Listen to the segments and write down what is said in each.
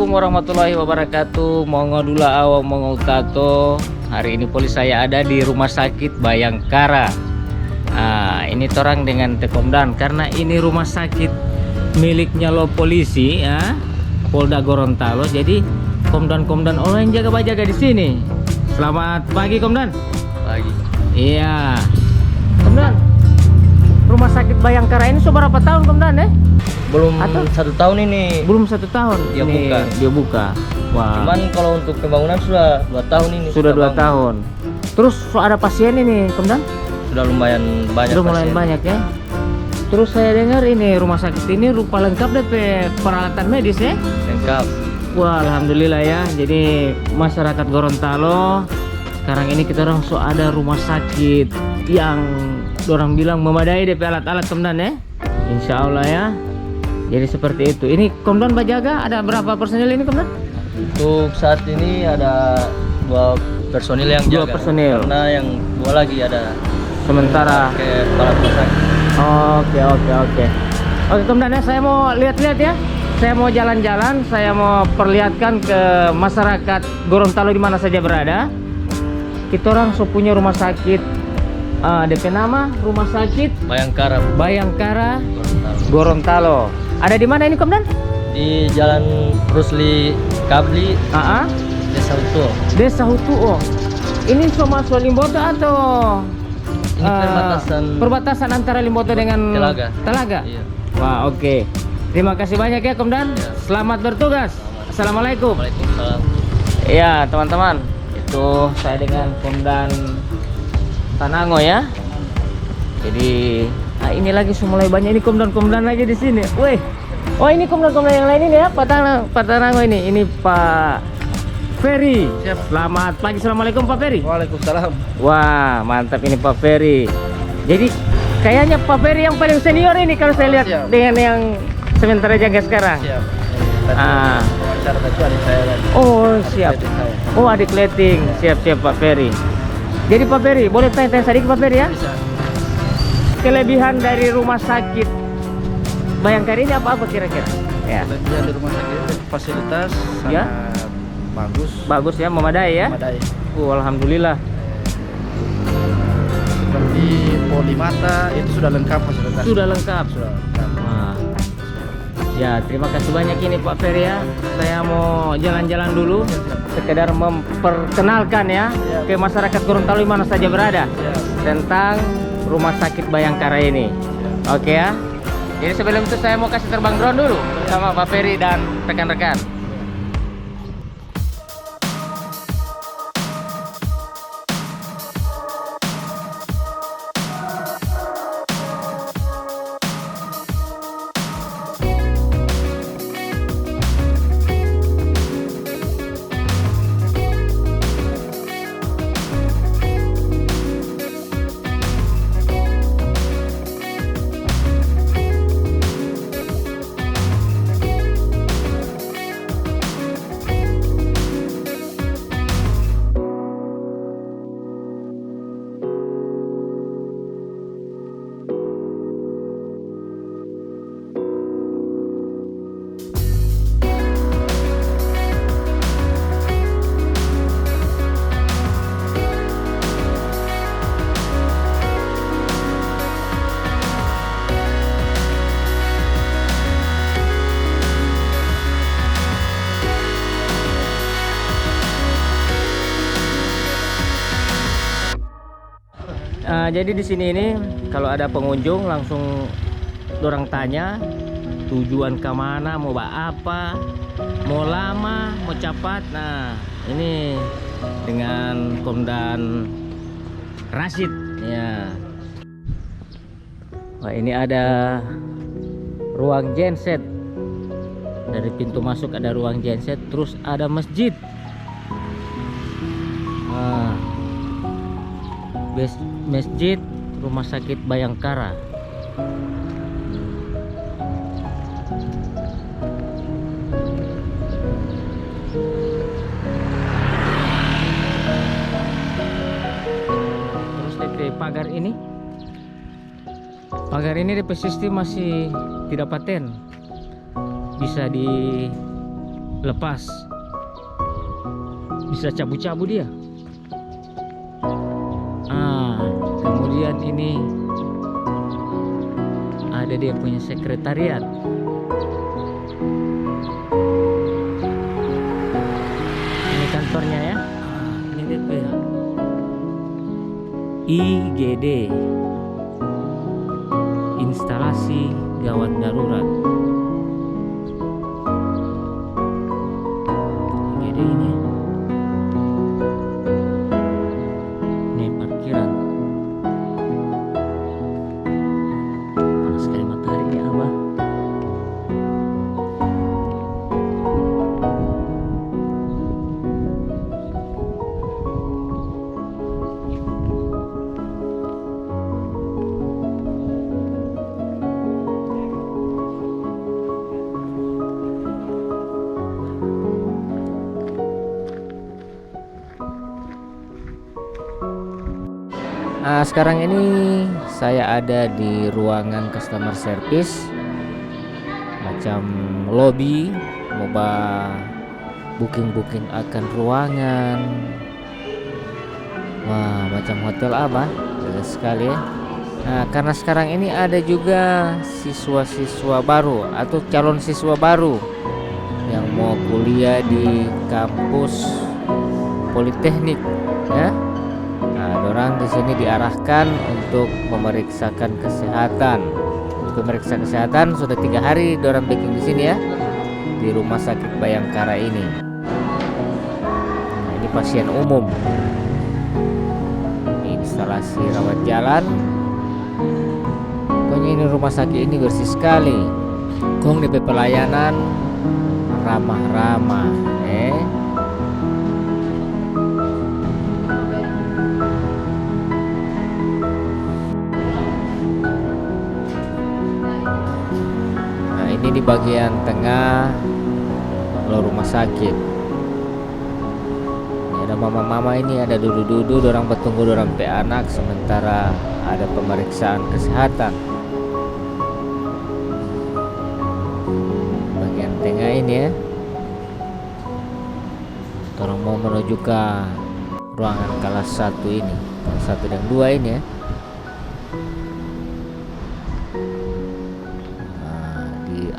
Assalamualaikum warahmatullahi wabarakatuh. Mongo dula awang mongo tato. Hari ini polisi saya ada di Rumah Sakit Bhayangkara. Ini torang dengan Tekomdan karena ini rumah sakit miliknya lo polisi ya, Polda Gorontalo. Jadi Komdan orang yang jaga di sini. Selamat pagi Komdan. Pagi. Iya. Komdan, Rumah Sakit Bhayangkara ini sudah berapa tahun Komdan Belum Atau? 1 tahun ini. Belum 1 tahun. Dia buka. Wah. Cuman kalau untuk pembangunan sudah 2 tahun ini. Sudah 2 tahun. Terus ada pasien ini Komdan? Sudah lumayan banyak. Sudah lumayan banyak ya. Terus saya dengar ini rumah sakit ini rupa lengkap deh peralatan medis ya. Lengkap. Wah, alhamdulillah ya. Jadi masyarakat Gorontalo sekarang ini kita orang ada rumah sakit yang orang bilang memadai DP alat-alat Komdan ya. Insya Allah ya. Jadi seperti itu. Ini Komdan berjaga ada berapa personil ini Komdan? Untuk saat ini ada 2 personil yang 2 jaga. personil. Karena yang 2 lagi ada Sementara ke kepala rumah sakit. Oke Komdan ya, saya mau lihat-lihat ya. Saya mau jalan-jalan, saya mau perlihatkan ke masyarakat Gorontalo di mana saja berada. Kita orang punya rumah sakit DP nama Rumah Sakit Bhayangkara Gorontalo. Ada di mana ini Komdan? Di Jalan Rusli Kabli, Desa Hutuo. Ini sama Limboto atau ini perbatasan antara Limboto dengan Telaga? Iya. Wah, oke. Terima kasih banyak ya Komdan. Ya. Selamat bertugas. Assalamualaikum. Waalaikumsalam. Iya teman-teman, itu saya dengan Komdan Tanango ya. Jadi ini lagi mulai banyak ini Komdan lagi di sini. Wih, oh ini Komdan yang lain ini ya, Pak Tanango ini. Ini Pak Ferry. Siap. Selamat pagi. Assalamualaikum Pak Ferry. Waalaikumsalam. Wah, mantap ini Pak Ferry. Jadi kayaknya Pak Ferry yang paling senior ini kalau saya lihat siap. dengan yang sementara jaga sekarang. Siap. Wawancara tadi adik saya lagi. Oh, siap. Oh, adik leting. Siap Pak Ferry. Jadi Pak Ferry, boleh tanya sedikit Pak Ferry ya? Bisa. Kelebihan dari Rumah Sakit Bhayangkara ini apa kira-kira? Ya. Kelebihan dari rumah sakit itu fasilitas Ya. sangat Bagus ya, memadai ya. memadai. Alhamdulillah. Seperti poli mata itu sudah lengkap fasilitas. Sudah lengkap. Sudah lengkap. Nah. Ya, terima kasih banyak ini Pak Ferry ya. Saya mau jalan-jalan dulu, sekedar memperkenalkan ya ke masyarakat Gorontalo mana saja berada tentang Rumah Sakit Bhayangkara ini. Oke ya. Jadi sebelum itu saya mau kasih terbang drone dulu bersama Pak Ferry dan rekan-rekan. Jadi di sini ini kalau ada pengunjung langsung orang tanya tujuan ke mana, mau apa, mau lama, mau cepat. Nah, ini dengan Komdan Rashid ya. Wah, ini ada ruang genset. Dari pintu masuk ada ruang genset, terus ada masjid. Masjid Rumah Sakit Bhayangkara. Terus DP pagar ini DP sistem masih tidak paten, bisa lepas, bisa cabut-cabut dia. Kemudian ini ada dia punya sekretariat. Ini kantornya ya. Ini dia punya IGD, instalasi gawat darurat. IGD ini parkiran. Panas sekali matahari ya Abah. Sekarang ini saya ada di ruangan customer service, macam lobby, moba booking akan ruangan. Wah, macam hotel Abah, bagus sekali ya. Karena sekarang ini ada juga siswa-siswa baru atau calon siswa baru yang mau kuliah di kampus Politeknik ya. Orang di sini diarahkan untuk memeriksakan kesehatan. Untuk memeriksa kesehatan sudah 3 hari orang booking di sini ya, di Rumah Sakit Bhayangkara ini. Ini pasien umum. Instalasi rawat jalan. Pokoknya ini rumah sakit ini bersih sekali. Kong DP pelayanan ramah-ramah. Ini di bagian tengah rumah sakit. Ini ada mama-mama ini ada duduk-duduk, orang bertunggu orang pe anak sementara ada pemeriksaan kesehatan. Bagian tengah ini ya. Orang mau menuju ke ruangan kelas 1 ini, kelas 1 dan 2 ini ya.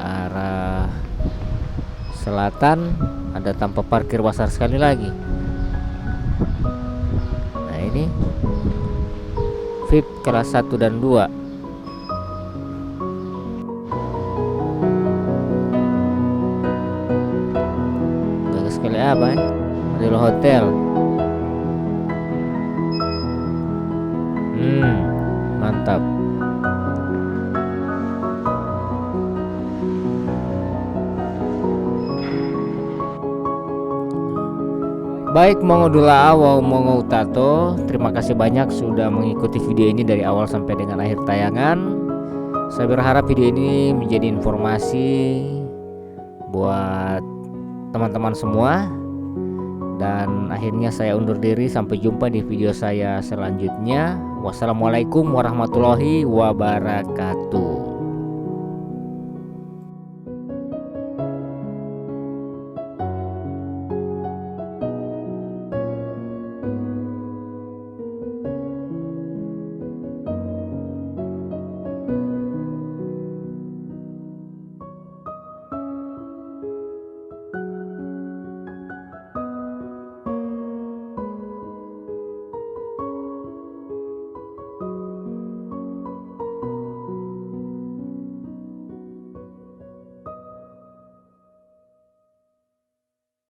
Arah selatan ada tempat parkir besar sekali lagi. Nah ini VIP kelas 1 dan 2. Bagus sekali apa ya? Adalah hotel. Mantap. Baik, mongo dula awau mongo tato. Terima kasih banyak sudah mengikuti video ini dari awal sampai dengan akhir tayangan. Saya berharap video ini menjadi informasi buat teman-teman semua. Dan akhirnya saya undur diri, sampai jumpa di video saya selanjutnya. Wassalamualaikum warahmatullahi wabarakatuh.